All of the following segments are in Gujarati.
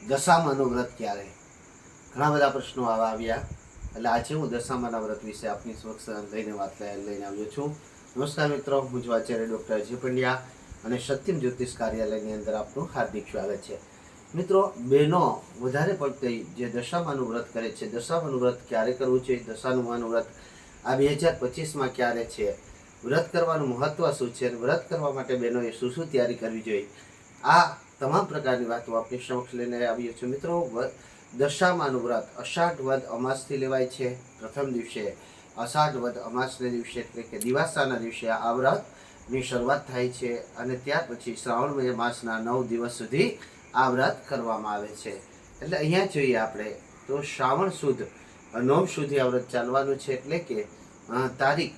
દશામાનું વ્રત ક્યારે? ઘણા બધા પ્રશ્નો આવા આવ્યા, એટલે આજે હું દશામાના વ્રત વિશે આપની સમક્ષ લઈને આવ્યો છું. નમસ્કાર મિત્રો, હું જ આચાર્ય ડૉક્ટર અજય પંડ્યા અને સત્યમ જ્યોતિષ કાર્યાલયની અંદર આપનું હાર્દિક સ્વાગત છે. મિત્રો, બહેનો વધારે પડતી જે દશામાનું વ્રત કરે છે, દશામાનું વ્રત ક્યારે કરવું છે, દશામાનું વ્રત આ 2025માં ક્યારે છે, વ્રત કરવાનું મહત્વ શું છે, વ્રત કરવા માટે બહેનોએ શું શું તૈયારી કરવી જોઈએ, આ તમામ પ્રકારની વાતો આપની સમક્ષ લઈને આવ્યો છું. મિત્રો, દશામાનું વ્રત અષાઢ વદ અમાસથી લેવાય છે. પ્રથમ દિવસે અષાઢ વદ અમાસના દિવસે એટલે કે દિવાસાના દિવસે આ વ્રતની શરૂઆત થાય છે અને ત્યાર પછી શ્રાવણ માસના 9 દિવસ સુધી આ વ્રત કરવામાં આવે છે. એટલે અહીંયા જોઈએ આપણે તો શ્રાવણ સુદ 9 સુધી આ વ્રત ચાલવાનું છે. એટલે કે તારીખ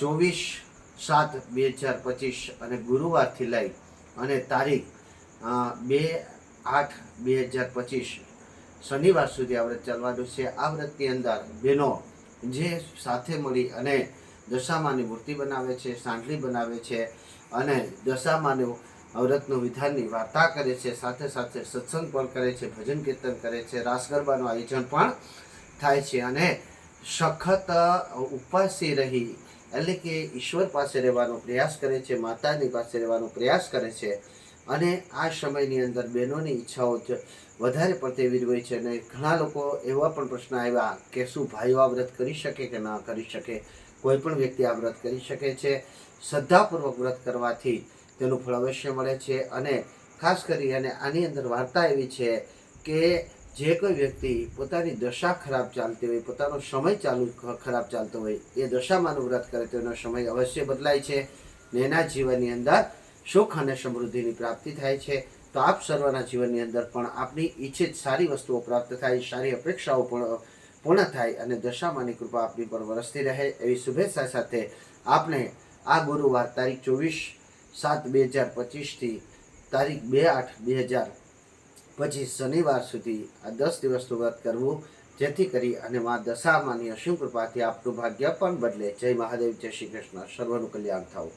24/7/2025 અને ગુરુવારથી લઈ અને તારીખ 2/8/2025 શનિવાર સુધી આ વ્રત ચાલવાનું છે. આ વ્રતની અંદર બહેનો જે સાથે મળી અને દશામાની મૂર્તિ બનાવે છે, સાંડલી બનાવે છે અને દશામાનું વ્રતનું વિધાનની વાર્તા કરે છે, સાથે સાથે સત્સંગ પણ કરે છે, ભજન કીર્તન કરે છે, રાસ ગરબાનું આયોજન પણ થાય છે અને સખત ઉપવાસી રહી એટલે કે ઈશ્વર પાસે રહેવાનો પ્રયાસ કરે છે, માતાની પાસે રહેવાનો પ્રયાસ કરે છે. અને આ સમયની અંદર બહેનોની ઈચ્છાઓ વધારે પડતી એવી હોય છે. અને ઘણા લોકો એવા પણ પ્રશ્ન આવ્યા કે શું ભાઈઓ આ વ્રત કરી શકે કે ના કરી શકે? કોઈ પણ વ્યક્તિ આ વ્રત કરી શકે છે. શ્રદ્ધાપૂર્વક વ્રત કરવાથી તેનું ફળ અવશ્ય મળે છે. અને ખાસ કરી અને આની અંદર વાર્તા એવી છે કે જે કોઈ વ્યક્તિ પોતાની દશા ખરાબ ચાલતી હોય, પોતાનો સમય ખરાબ ચાલતો હોય, એ દશામાનું વ્રત કરે તો એનો સમય અવશ્ય બદલાય છે ને એના જીવનની અંદર સુખ અને સમૃદ્ધિની પ્રાપ્તિ થાય છે. તો આપ સર્વના જીવનની અંદર પણ આપની ઈચ્છિત સારી વસ્તુઓ પ્રાપ્ત થાય, સારી અપેક્ષાઓ પણ પૂર્ણ થાય અને દશામાની કૃપા આપની પર વરસતી રહે એવી શુભેચ્છા સાથે આપણે આ ગુરુવાર તારીખ 24/7/2025 તારીખ 2/8/2025 શનિવાર સુધી આ 10 દિવસનું વ્રત કરવું, જેથી કરી અને મા દશામાની અસીમ કૃપાથી આપનું ભાગ્ય પણ બદલે. જય મહાદેવ, જય શ્રી કૃષ્ણ. સર્વનું કલ્યાણ થાવું.